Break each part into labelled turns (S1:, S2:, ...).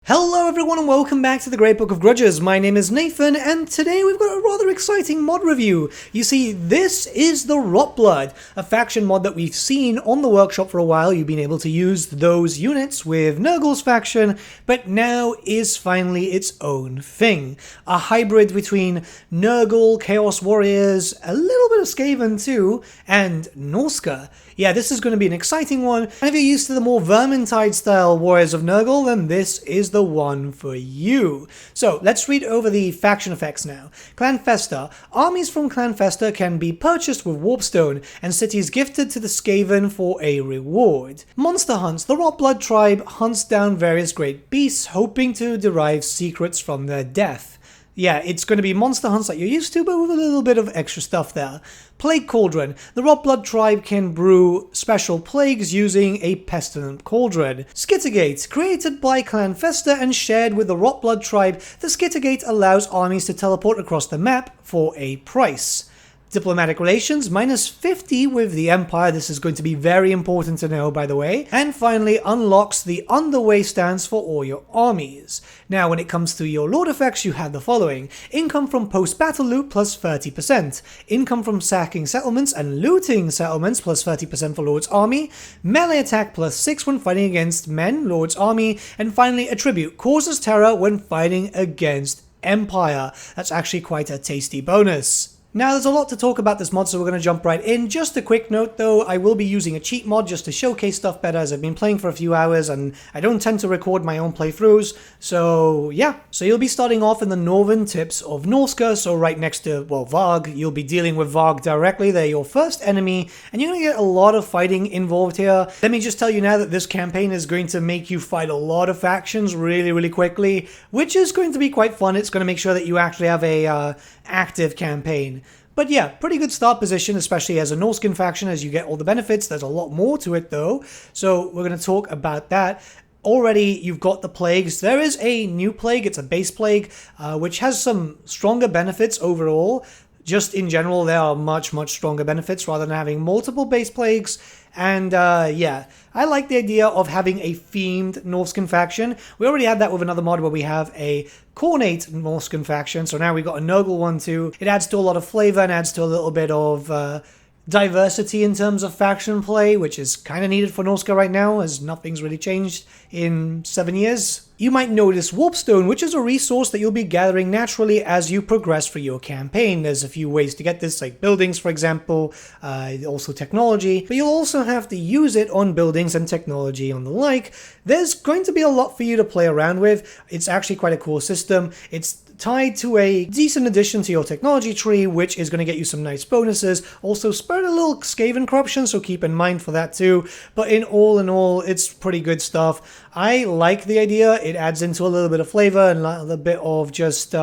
S1: Hello everyone and welcome back to the Great Book of Grudges. My name is Nathan and today we've got a rather exciting mod review. You see, this is the ROTBLOOD, a faction mod that we've seen on the workshop for a while. You've been able to use those units with Nurgle's faction, but now is finally its own thing. A hybrid between Nurgle, Chaos Warriors, a little bit of Skaven too, and Norsca. Yeah, this is going to be an exciting one, and if you're used to the more Vermintide style Warriors of Nurgle, then this is the one for you. So, let's read over the faction effects now. Clan Festa. Armies from Clan Festa can be purchased with Warpstone, and cities gifted to the Skaven for a reward. Monster Hunts. The ROTBLOOD tribe hunts down various great beasts, hoping to derive secrets from their death. Yeah, it's going to be monster hunts like you're used to, but with a little bit of extra stuff there. Plague Cauldron. The ROTBLOOD tribe can brew special plagues using a pestilent cauldron. Skittergate. Created by Clan Festa and shared with the ROTBLOOD tribe, the Skittergate allows armies to teleport across the map for a price. Diplomatic relations, -50 with the Empire. This is going to be very important to know, by the way. And finally, unlocks the underway stance for all your armies. Now, when it comes to your Lord effects, you have the following. Income from post-battle loot plus 30%. Income from sacking settlements and looting settlements plus 30% for Lord's army. Melee attack plus 6 when fighting against men, Lord's army. And finally, attribute causes terror when fighting against Empire. That's actually quite a tasty bonus. Now, there's a lot to talk about this mod, so we're going to jump right in. Just a quick note, though, I will be using a cheat mod just to showcase stuff better, as I've been playing for a few hours, and I don't tend to record my own playthroughs. So, yeah. So you'll be starting off in the northern tips of Norsca, so right next to, well, Varg. You'll be dealing with Varg directly. They're your first enemy, and you're going to get a lot of fighting involved here. Let me just tell you now that this campaign is going to make you fight a lot of factions really, really quickly, which is going to be quite fun. It's going to make sure that you actually have a active campaign. But yeah, pretty good start position, especially as a Norscan faction, as you get all the benefits. There's a lot more to it, though, so we're going to talk about that. Already, you've got the plagues. There is a new plague. It's a base plague, which has some stronger benefits overall. Just in general, there are much, much stronger benefits rather than having multiple base plagues. And yeah, I like the idea of having a themed Norscan faction. We already had that with another mod where we have a Cornate Norscan faction, so now we've got a Nurgle one too. It adds to a lot of flavor and adds to a little bit of diversity in terms of faction play, which is kind of needed for Norsca right now, as nothing's really changed in 7 years. You might notice Warpstone, which is a resource that you'll be gathering naturally as you progress through your campaign. There's a few ways to get this, like buildings, for example, also technology, but you'll also have to use it on buildings and technology and the like. There's going to be a lot for you to play around with. It's actually quite a cool system. It's tied to a decent addition to your technology tree, which is going to get you some nice bonuses. Also, spared a little Skaven corruption, so keep in mind for that too. But in all, it's pretty good stuff. I like the idea. It adds into a little bit of flavor and a little bit of just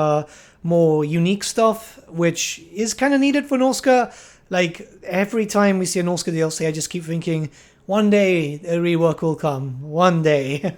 S1: more unique stuff, which is kind of needed for Norsca. Like, every time we see a Norsca DLC, I just keep thinking, one day a rework will come. One day.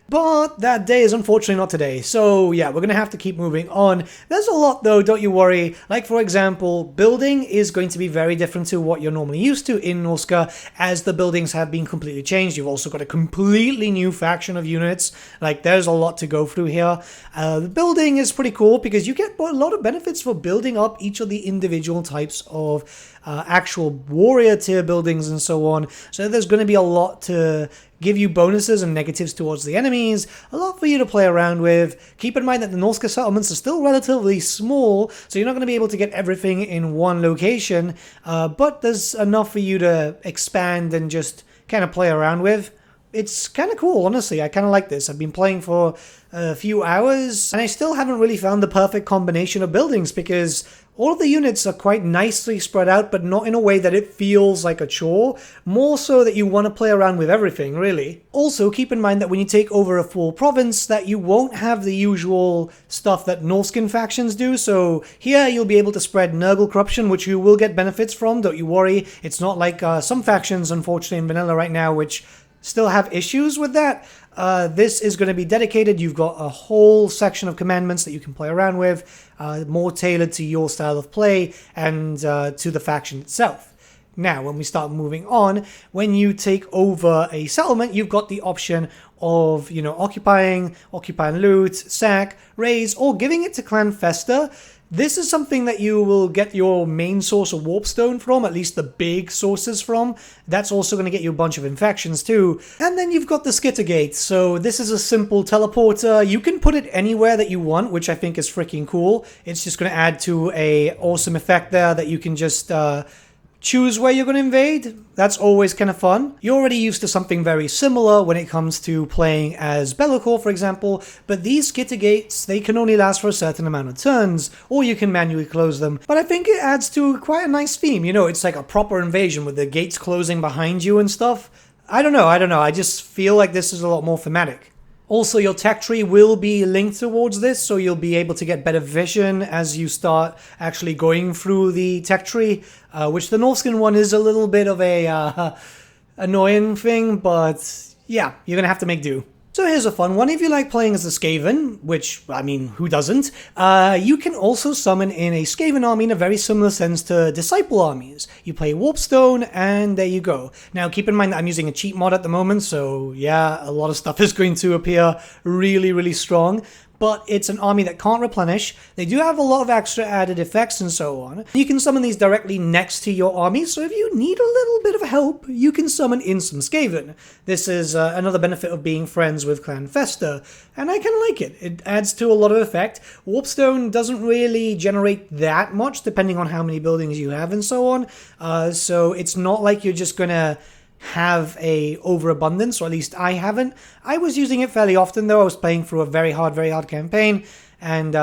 S1: But that day is unfortunately not today. So yeah, we're going to have to keep moving on. There's a lot though, don't you worry. Like for example, building is going to be very different to what you're normally used to in Norsca, as the buildings have been completely changed. You've also got a completely new faction of units. Like, there's a lot to go through here. The building is pretty cool because you get a lot of benefits for building up each of the individual types of actual warrior tier buildings and so on. So there's going to be a lot to give you bonuses and negatives towards the enemies, a lot for you to play around with. Keep in mind that the Norsca settlements are still relatively small, so you're not going to be able to get everything in one location, but there's enough for you to expand and just kind of play around with. It's kind of cool, honestly. I kind of like this. I've been playing for a few hours, and I still haven't really found the perfect combination of buildings, because all of the units are quite nicely spread out, but not in a way that it feels like a chore. More so that you want to play around with everything, really. Also, keep in mind that when you take over a full province, that you won't have the usual stuff that Norscan factions do. So here you'll be able to spread Nurgle corruption, which you will get benefits from, don't you worry. It's not like some factions, unfortunately, in vanilla right now, which still have issues with that. This is going to be dedicated. You've got a whole section of commandments that you can play around with, more tailored to your style of play and to the faction itself. Now, when we start moving on, when you take over a settlement, you've got the option of, occupying loot, sack, raise, or giving it to Clan Fester. This is something that you will get your main source of Warpstone from, at least the big sources from. That's also going to get you a bunch of infections too. And then you've got the Skittergate. So this is a simple teleporter. You can put it anywhere that you want, which I think is freaking cool. It's just going to add to a awesome effect there that you can just choose where you're going to invade. That's always kind of fun. You're already used to something very similar when it comes to playing as Be'lakor, for example, but these Skittergates, they can only last for a certain amount of turns, or you can manually close them. But I think it adds to quite a nice theme. It's like a proper invasion with the gates closing behind you and stuff. I don't know. I just feel like this is a lot more thematic. Also, your tech tree will be linked towards this, so you'll be able to get better vision as you start actually going through the tech tree, which the Norscan one is a little bit of a annoying thing, but yeah, you're going to have to make do. So here's a fun one. If you like playing as a Skaven, which, I mean, who doesn't? You can also summon in a Skaven army in a very similar sense to Disciple armies. You play Warpstone, and there you go. Now, keep in mind that I'm using a cheat mod at the moment, so yeah, a lot of stuff is going to appear really, really strong. But it's an army that can't replenish. They do have a lot of extra added effects and so on. You can summon these directly next to your army, so if you need a little bit of help, you can summon in some Skaven. This is another benefit of being friends with Clan Fester, and I kind of like it. It adds to a lot of effect. Warpstone doesn't really generate that much, depending on how many buildings you have and so on. So it's not like you're just gonna have a overabundance, or at least I haven't. I was using it fairly often though. I was playing through a very hard campaign, and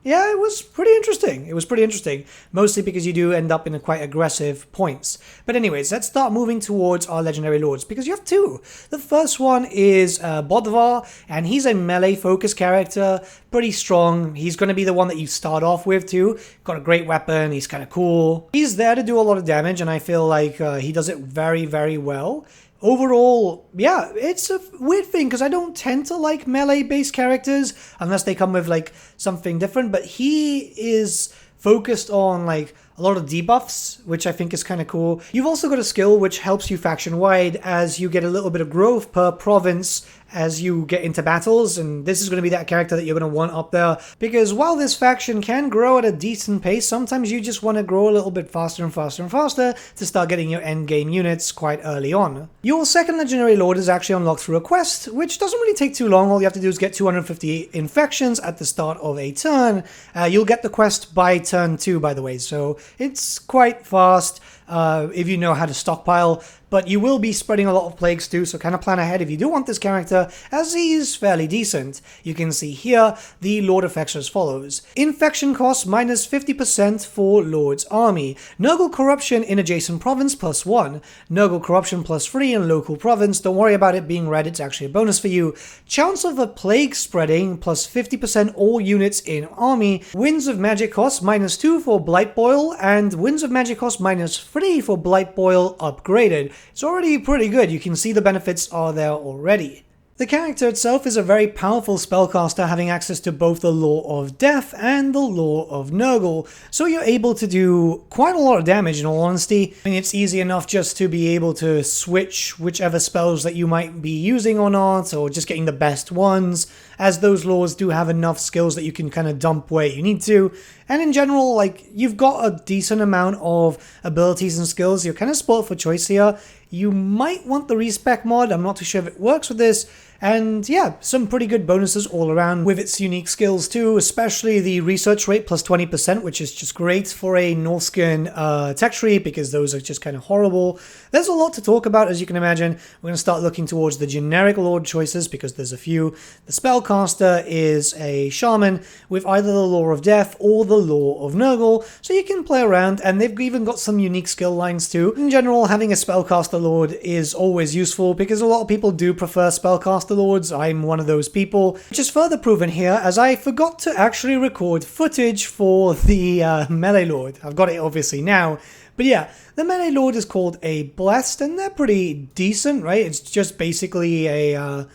S1: yeah, it was pretty interesting. Mostly because you do end up in quite aggressive points. But anyways, let's start moving towards our legendary lords, because you have two. The first one is Bodvar, and he's a melee focused character, pretty strong. He's going to be the one that you start off with too. Got a great weapon, he's kind of cool. He's there to do a lot of damage, and I feel like he does it very, very well. Overall, yeah, it's a weird thing because I don't tend to like melee-based characters unless they come with like something different, but he is focused on like a lot of debuffs, which I think is kind of cool. You've also got a skill which helps you faction-wide as you get a little bit of growth per province as you get into battles, and this is going to be that character that you're going to want up there, because while this faction can grow at a decent pace, sometimes you just want to grow a little bit faster and faster and faster to start getting your endgame units quite early on. Your second legendary lord is actually unlocked through a quest, which doesn't really take too long. All you have to do is get 250 infections at the start of a turn. You'll get the quest by turn 2, by the way, so it's quite fast if you know how to stockpile. But you will be spreading a lot of plagues too, so kind of plan ahead if you do want this character, as he is fairly decent. You can see here the Lord effects as follows. Infection cost minus 50% for Lord's army. Nurgle corruption in adjacent province plus 1. Nurgle corruption plus 3 in local province. Don't worry about it being red, it's actually a bonus for you. Chance of a plague spreading plus 50% all units in army. Winds of magic cost minus 2 for Blight Boil, and Winds of magic cost minus 3 for Blight Boil upgraded. It's already pretty good. You can see the benefits are there already. The character itself is a very powerful spellcaster, having access to both the Law of Death and the Law of Nurgle, so you're able to do quite a lot of damage in all honesty. I mean, it's easy enough just to be able to switch whichever spells that you might be using or not, or just getting the best ones, as those laws do have enough skills that you can kind of dump where you need to. And in general, like, you've got a decent amount of abilities and skills. You're kind of spoiled for choice here. You might want the respec mod. I'm not too sure if it works with this. And yeah, some pretty good bonuses all around with its unique skills too, especially the research rate plus 20%, which is just great for a Norscan tech tree, because those are just kind of horrible. There's a lot to talk about, as you can imagine. We're going to start looking towards the generic lord choices, because there's a few. The spellcaster is a shaman with either the Law of Death or the Law of Nurgle, so you can play around, and they've even got some unique skill lines too. In general, having a spellcaster lord is always useful, because a lot of people do prefer spellcaster lords. I'm one of those people, which is further proven here as I forgot to actually record footage for the melee lord. I've got it obviously now, but yeah, the melee lord is called a blessed, and they're pretty decent, right? It's just basically a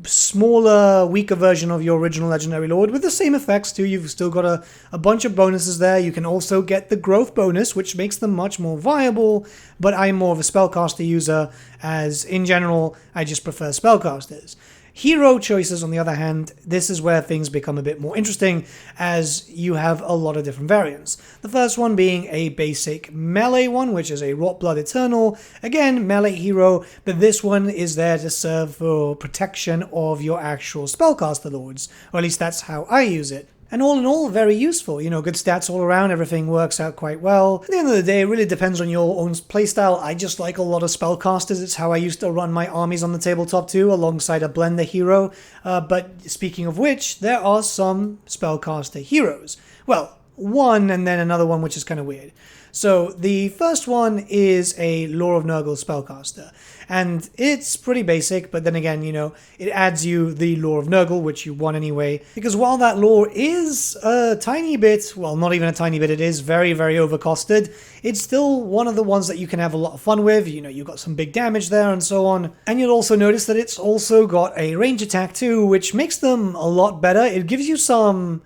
S1: smaller, weaker version of your original Legendary Lord with the same effects too. You've still got a bunch of bonuses there. You can also get the growth bonus, which makes them much more viable, but I'm more of a spellcaster user, as in general, I just prefer spellcasters. Hero choices, on the other hand, this is where things become a bit more interesting, as you have a lot of different variants. The first one being a basic melee one, which is a ROTBLOOD Eternal. Again, melee hero, but this one is there to serve for protection of your actual spellcaster lords, or at least that's how I use it. And all in all, very useful. You know, good stats all around, everything works out quite well. At the end of the day, it really depends on your own playstyle. I just like a lot of spellcasters. It's how I used to run my armies on the tabletop too, alongside a blender hero. But speaking of which, there are some spellcaster heroes. Well, one and then another one which is kind of weird. So the first one is a Lore of Nurgle spellcaster, and it's pretty basic, but then again, you know, it adds you the Lore of Nurgle, which you want anyway, because while that lore is a tiny bit, well, not even a tiny bit, it is very, very overcosted, it's still one of the ones that you can have a lot of fun with. You know, you've got some big damage there and so on, and you'll also notice that it's also got a range attack too, which makes them a lot better. It gives you some...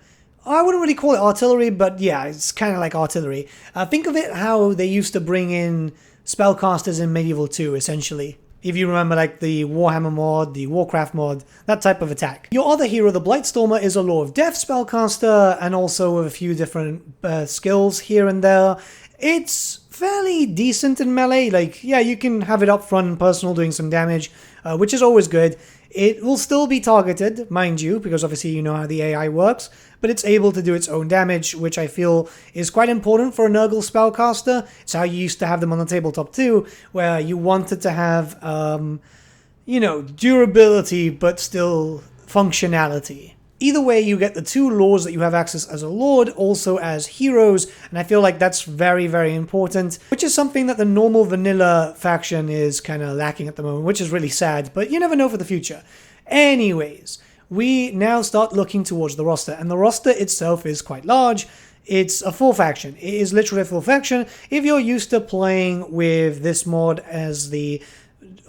S1: I wouldn't really call it artillery, but yeah, it's kind of like artillery. Think of it how they used to bring in spellcasters in Medieval 2, essentially. If you remember, like the Warhammer mod, the Warcraft mod, that type of attack. Your other hero, the Blightstormer, is a Lore of Death spellcaster, and also with a few different skills here and there. It's fairly decent in melee. Like, yeah, you can have it up front and personal doing some damage, which is always good. It will still be targeted, mind you, because obviously you know how the AI works, but it's able to do its own damage, which I feel is quite important for a Nurgle spellcaster. It's how you used to have them on the tabletop too, where you wanted to have, you know, durability, but still functionality. Either way, you get the two lores that you have access as a lord, also as heroes, and I feel like that's very, very important, which is something that the normal vanilla faction is kind of lacking at the moment, which is really sad, but you never know for the future. Anyways, we now start looking towards the roster, and the roster itself is quite large. It's a full faction. It is literally a full faction. If you're used to playing with this mod as the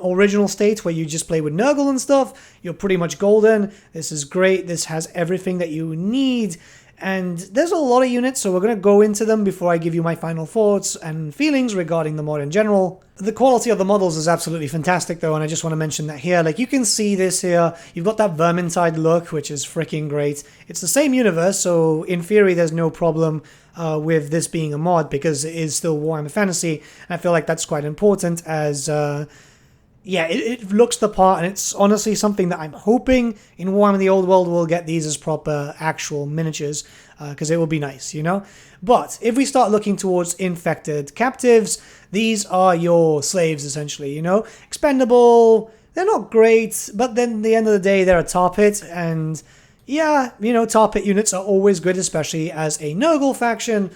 S1: original state where you just play with Nurgle and stuff, you're pretty much golden. This is great. This has everything that you need, and there's a lot of units, so we're going to go into them before I give you my final thoughts and feelings regarding the mod in general. The quality of the models is absolutely fantastic though, and I just want to mention that here. Like, you can see this here. You've got that Vermintide look, which is freaking great. It's the same universe, so in theory there's no problem with this being a mod, because it is still Warhammer Fantasy, and I feel like that's quite important, as yeah, it looks the part, and it's honestly something that I'm hoping in Warhammer the Old World we'll get these as proper actual miniatures, because it will be nice, you know? But if we start looking towards infected captives, these are your slaves, essentially, you know? Expendable, they're not great, but then at the end of the day, they're a tar pit, and yeah, you know, tar pit units are always good, especially as a Nurgle faction.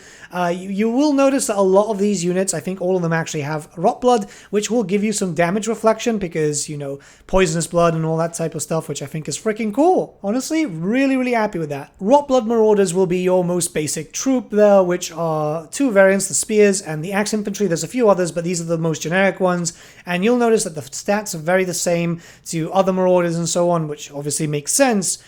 S1: You will notice that a lot of these units, I think all of them actually have ROTBLOOD, which will give you some damage reflection because, you know, poisonous blood and all that type of stuff, which I think is freaking cool. Honestly, really, really happy with that. ROTBLOOD Marauders will be your most basic troop there, which are two variants, the Spears and the Axe Infantry. There's a few others, but these are the most generic ones. And you'll notice that the stats are very the same to other Marauders and so on, which obviously makes sense.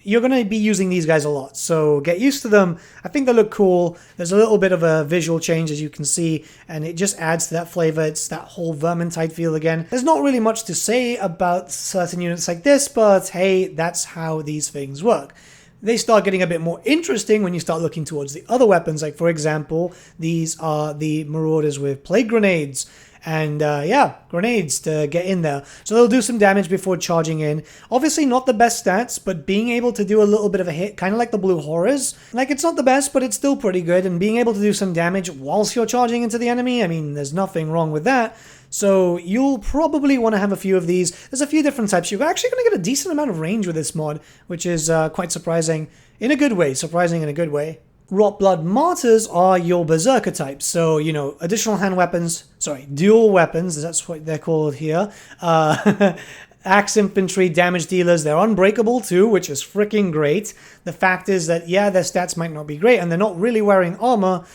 S1: You're going to be using these guys a lot, so get used to them. I think they look cool. There's a little bit of a visual change, as you can see, and it just adds to that flavor. It's that whole Vermintide feel again. There's not really much to say about certain units like this, but hey, that's how these things work. They start getting a bit more interesting when you start looking towards the other weapons. Like, for example, these are the Marauders with Plague Grenades. And yeah, grenades to get in there. So they'll do some damage before charging in. Obviously not the best stats, but being able to do a little bit of a hit, kind of like the Blue Horrors. Like, it's not the best, but it's still pretty good. And being able to do some damage whilst you're charging into the enemy, I mean, there's nothing wrong with that. So you'll probably want to have a few of these. There's a few different types. You're actually going to get a decent amount of range with this mod, which is quite surprising in a good way. Surprising in a good way. ROTBLOOD Martyrs are your Berserker types, so, you know, additional hand weapons, dual weapons, that's what they're called here. Axe Infantry, damage dealers, they're unbreakable too, which is freaking great. The fact is that, yeah, their stats might not be great, and they're not really wearing armor,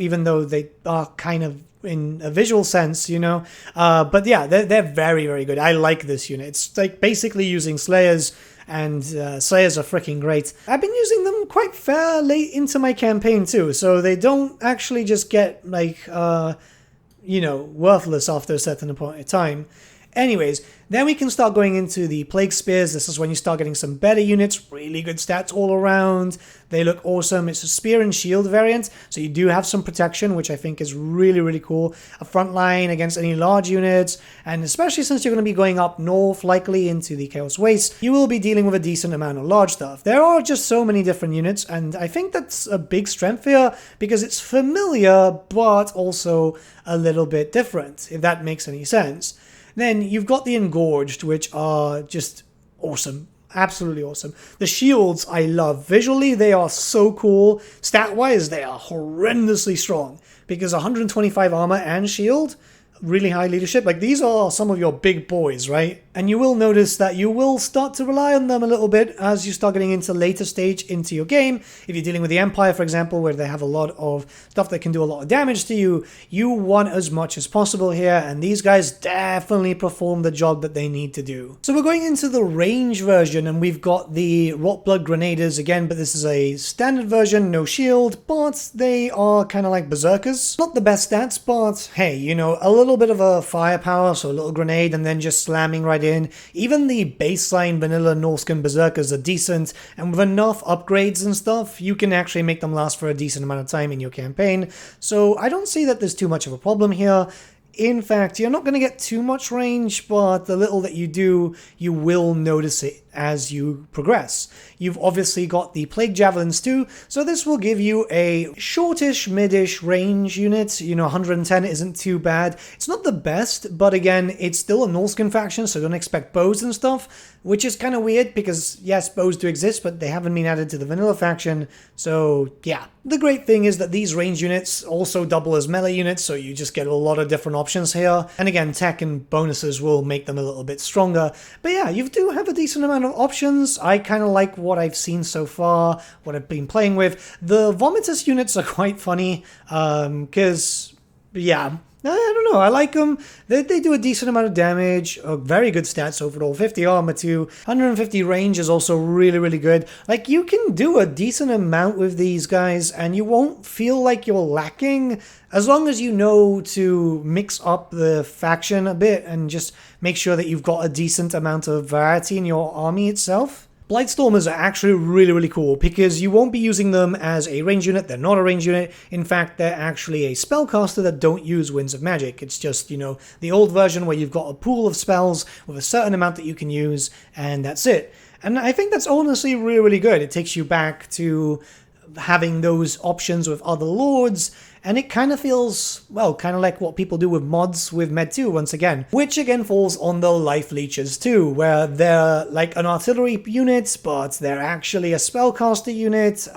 S1: even though they are kind of in a visual sense, you know. But yeah, they're very, very good. I like this unit. It's like basically using Slayers, and Slayers are freaking great. I've been using them quite fair late into my campaign too, so they don't actually just get like, you know, worthless after a certain point of time. Anyways, then we can start going into the Plague Spears. This is when you start getting some better units, really good stats all around. They look awesome. It's a spear and shield variant, so you do have some protection, which I think is really, really cool. A front line against any large units, and especially since you're going to be going up north, likely into the Chaos Waste, you will be dealing with a decent amount of large stuff. There are just so many different units, and I think that's a big strength here, because it's familiar, but also a little bit different, if that makes any sense. Then you've got the Engorged, which are just awesome. Absolutely awesome. The shields I love. Visually, they are so cool. Stat-wise, they are horrendously strong. Because 125 armor and shield, really high leadership. Like, these are some of your big boys, right? And you will notice that you will start to rely on them a little bit as you start getting into later stage into your game. If you're dealing with the Empire, for example, where they have a lot of stuff that can do a lot of damage to you, you want as much as possible here, and these guys definitely perform the job that they need to do. So we're going into the range version, and we've got the ROTBLOOD Grenadiers again, but this is a standard version, no shield, but they are kind of like berserkers. Not the best stats, but hey, you know, a little bit of a firepower, so a little grenade and then just slamming right in. Even the baseline vanilla Norscan berserkers are decent, and with enough upgrades and stuff, you can actually make them last for a decent amount of time in your campaign. So I don't see that there's too much of a problem here. In fact, you're not going to get too much range, but the little that you do, you will notice it as you progress. You've obviously got the Plague Javelins too, so this will give you a shortish, mid-ish range unit. You know, 110 isn't too bad. It's not the best, but again, it's still a Norscan faction, so don't expect bows and stuff, which is kind of weird because, yes, bows do exist, but they haven't been added to the vanilla faction, so yeah. The great thing is that these range units also double as melee units, so you just get a lot of different options here. And again, tech and bonuses will make them a little bit stronger. But yeah, you do have a decent amount of options. I kind of like what I've seen so far, what I've been playing with. The Vomitus units are quite funny, because, yeah, I don't know, I like them. They do a decent amount of damage, very good stats overall, 50 armor too, 150 range is also really, really good. Like, you can do a decent amount with these guys, and you won't feel like you're lacking, as long as you know to mix up the faction a bit, and just make sure that you've got a decent amount of variety in your army itself. Blightstormers are actually really, really cool because you won't be using them as a range unit. They're not a range unit. In fact, they're actually a spellcaster that don't use Winds of Magic. It's just, you know, the old version where you've got a pool of spells with a certain amount that you can use, and that's it. And I think that's honestly really, really good. It takes you back to having those options with other lords, and it kind of feels, well, kind of like what people do with mods with Med 2 once again, which again falls on the Life Leeches too, where they're like an artillery unit, but they're actually a spellcaster unit.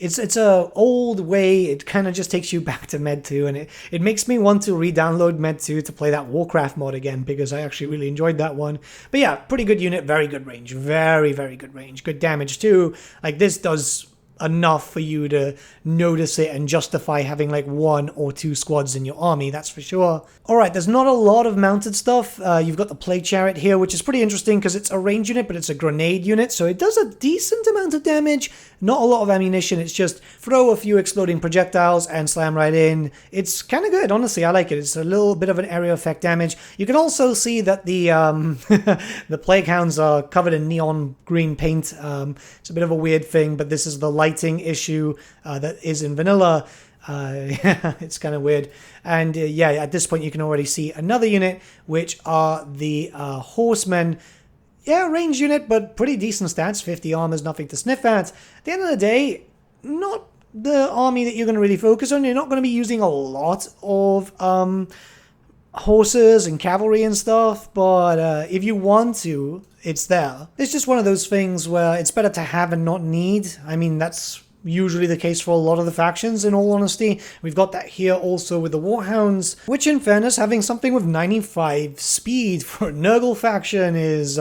S1: It's a old way. It kind of just takes you back to Med 2, and it makes me want to re-download Med 2 to play that Warcraft mod again, because I actually really enjoyed that one. But yeah, pretty good unit, very good range, very, very good range, good damage too. Like, this does enough for you to notice it and justify having like 1 or 2 squads in your army, that's for sure. Alright, there's not a lot of mounted stuff. You've got the Plague Chariot here, which is pretty interesting because it's a range unit, but it's a grenade unit, so it does a decent amount of damage. Not a lot of ammunition, it's just throw a few exploding projectiles and slam right in. It's kind of good, honestly, I like it. It's a little bit of an area effect damage. You can also see that the the Plague Hounds are covered in neon green paint. It's a bit of a weird thing, but this is the lighting issue that is in vanilla. It's kind of weird. And yeah, at this point you can already see another unit, which are the Horsemen. Yeah, range unit, but pretty decent stats. 50 armor is nothing to sniff at. At the end of the day, not the army that you're going to really focus on. You're not going to be using a lot of horses and cavalry and stuff, but if you want to, it's there. It's just one of those things where it's better to have and not need. I mean, that's usually the case for a lot of the factions, in all honesty. We've got that here also with the Warhounds, which in fairness, having something with 95 speed for a Nurgle faction is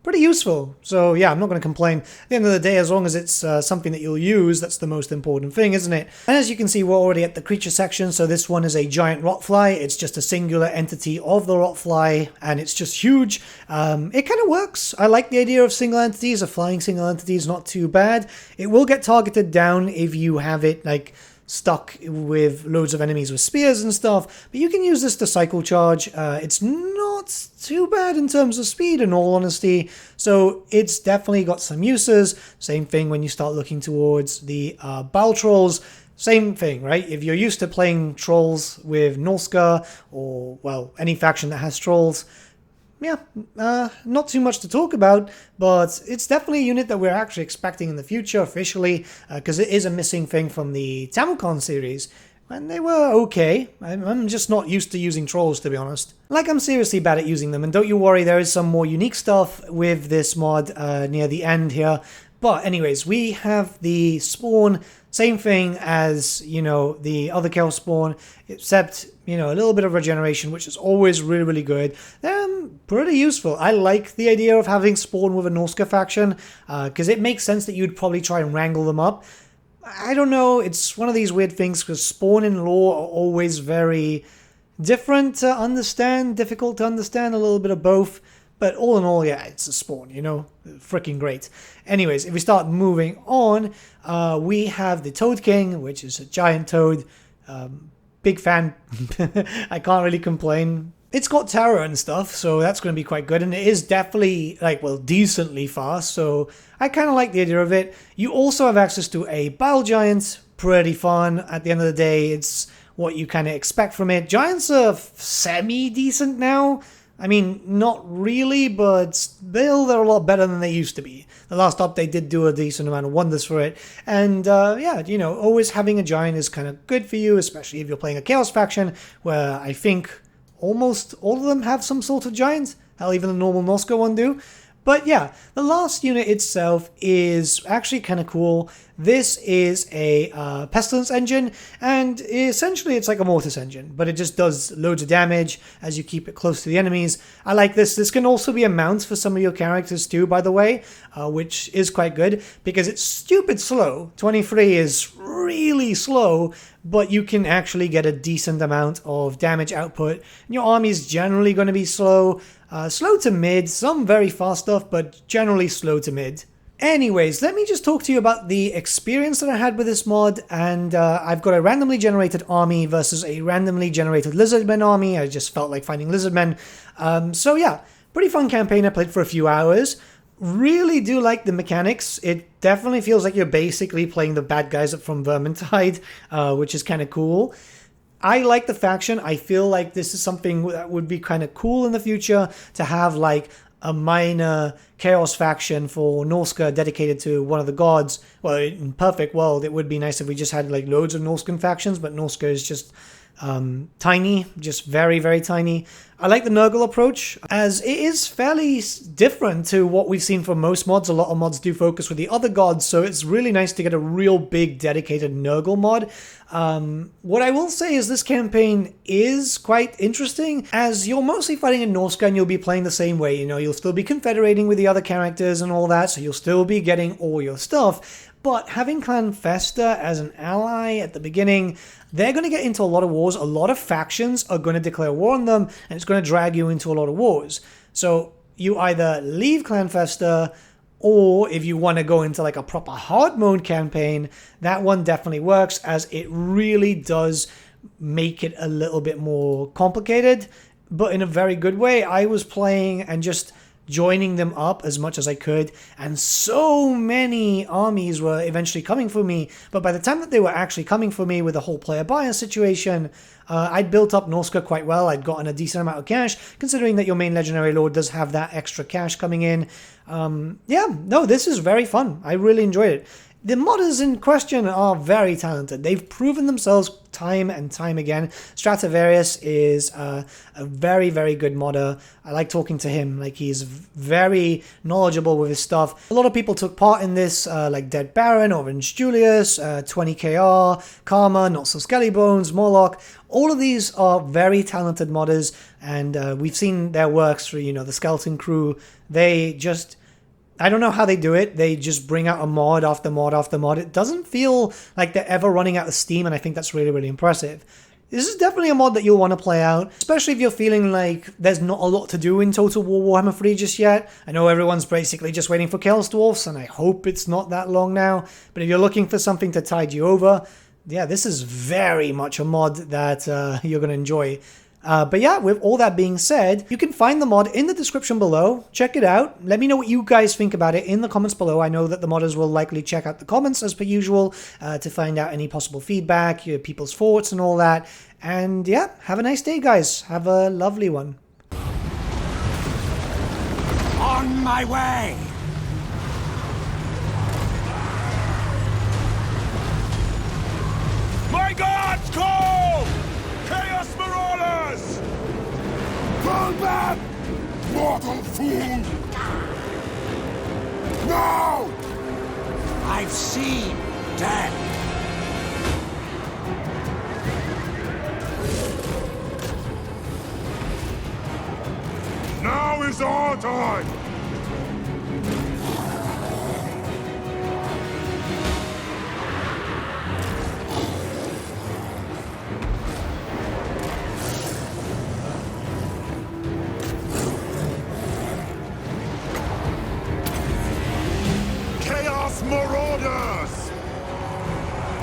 S1: pretty pretty useful. So yeah, I'm not going to complain. At the end of the day, as long as it's something that you'll use, that's the most important thing, isn't it? And as you can see, we're already at the creature section. So this one is a giant rotfly. It's just a singular entity of the rotfly, and it's just huge. It kind of works. I like the idea of single entities. A flying single entity is not too bad. It will get targeted down if you have it like stuck with loads of enemies with spears and stuff, but you can use this to cycle charge. It's not too bad in terms of speed, in all honesty, so it's definitely got some uses. Same thing when you start looking towards the Bal Trolls. Same thing, right? If you're used to playing trolls with Norsca, or, well, any faction that has trolls, yeah, not too much to talk about, but it's definitely a unit that we're actually expecting in the future officially, because it is a missing thing from the Tamilcon series, and they were okay. I'm just not used to using trolls, to be honest. Like, I'm seriously bad at using them, and don't you worry, there is some more unique stuff with this mod near the end here. But anyways, we have the spawn, same thing as, you know, the other Chaos spawn, except, you know, a little bit of regeneration, which is always really, really good. They're pretty useful. I like the idea of having spawn with a Norsca faction, because it makes sense that you'd probably try and wrangle them up. I don't know, it's one of these weird things, because spawn and lore are always very different to understand, difficult to understand, a little bit of both. But all in all, yeah, it's a spawn, you know, freaking great. Anyways, if we start moving on, we have the Toad King, which is a giant toad. Big fan. I can't really complain. It's got terror and stuff, so that's going to be quite good. And it is definitely, like, well, decently fast, so I kind of like the idea of it. You also have access to a Battle Giant. Pretty fun. At the end of the day, it's what you kind of expect from it. Giants are semi-decent now. I mean, not really, but still they're a lot better than they used to be. The last update did do a decent amount of wonders for it. And yeah, you know, always having a giant is kind of good for you, especially if you're playing a Chaos faction, where I think almost all of them have some sort of giant. Hell, even the normal Norsca one do. But yeah, the last unit itself is actually kind of cool. This is a Pestilence engine, and essentially it's like a Mortis engine, but it just does loads of damage as you keep it close to the enemies. I like this. This can also be a mount for some of your characters too, by the way, which is quite good, because it's stupid slow. 23 is really slow, but you can actually get a decent amount of damage output. And your army is generally going to be slow. Slow to mid, some very fast stuff, but generally slow to mid. Anyways, let me just talk to you about the experience that I had with this mod, and I've got a randomly generated army versus a randomly generated lizardmen army. I just felt like finding lizardmen. So yeah, pretty fun campaign. I played for a few hours. Really do like the mechanics. It definitely feels like you're basically playing the bad guys from Vermintide, which is kind of cool. I like the faction. I feel like this is something that would be kind of cool in the future, to have like a minor Chaos faction for Norsca dedicated to one of the gods. Well, in perfect world, it would be nice if we just had like loads of Norscan factions, but Norsca is just tiny, just very, very tiny. I like the Nurgle approach, as it is fairly different to what we've seen from most mods. A lot of mods do focus with the other gods, so it's really nice to get a real big dedicated Nurgle mod. What I will say is this campaign is quite interesting, as you're mostly fighting in Norsca and you'll be playing the same way. You know, you'll still be confederating with the other characters and all that, so you'll still be getting all your stuff. But having Clan Festa as an ally at the beginning, they're going to get into a lot of wars. A lot of factions are going to declare war on them, and it's going to drag you into a lot of wars. So you either leave Clan Festa, or if you want to go into like a proper hard mode campaign, that one definitely works, as it really does make it a little bit more complicated, but in a very good way. I was playing and just joining them up as much as I could, and so many armies were eventually coming for me. But by the time that they were actually coming for me with the whole player bias situation, I'd built up Norsca quite well. I'd gotten a decent amount of cash, considering that your main legendary lord does have that extra cash coming in. Yeah, no, this is very fun. I really enjoyed it. The modders in question are very talented. They've proven themselves time and time again. Stratovarius is a very, very good modder. I like talking to him. Like, he's very knowledgeable with his stuff. A lot of people took part in this, like Dead Baron, Orange Julius, 20KR, Karma, Not So Skelly Bones, Morlock. All of these are very talented modders, and we've seen their works through, you know, the Skeleton Crew. They just... I don't know how they do it. They just bring out a mod after mod after mod. It doesn't feel like they're ever running out of steam, and I think that's really, really impressive. This is definitely a mod that you'll want to play out, especially if you're feeling like there's not a lot to do in Total War Warhammer 3 just yet. I know everyone's basically just waiting for Chaos Dwarfs, and I hope it's not that long now. But if you're looking for something to tide you over, yeah, this is very much a mod that you're going to enjoy. But yeah, with all that being said, you can find the mod in the description below. Check it out. Let me know what you guys think about it in the comments below. I know that the modders will likely check out the comments as per usual to find out any possible feedback, people's thoughts and all that. And yeah, have a nice day, guys. Have a lovely one.
S2: On my way! My gods, call! Chaos Marauders! Fall back! Mortal fool! No! I've seen death. Now is our time! Marauders!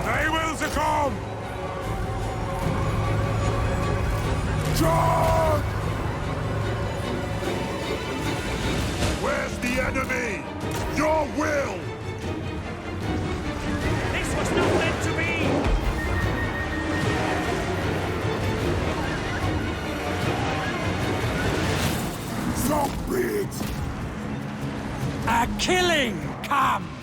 S2: They will succumb! Charge! Where's the enemy? Your will! This was not meant to be! So be it! A killing comes!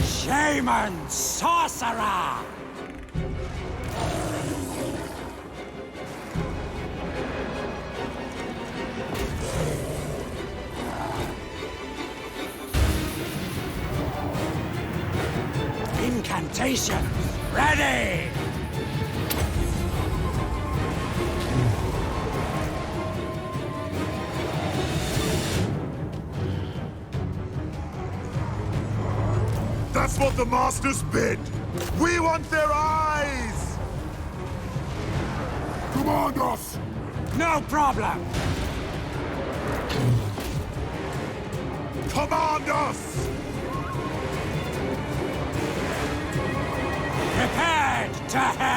S2: Shaman Sorcerer! Incantation ready! That's what the Masters bid! We want their eyes! Command us! No problem! Command us! Prepared to help!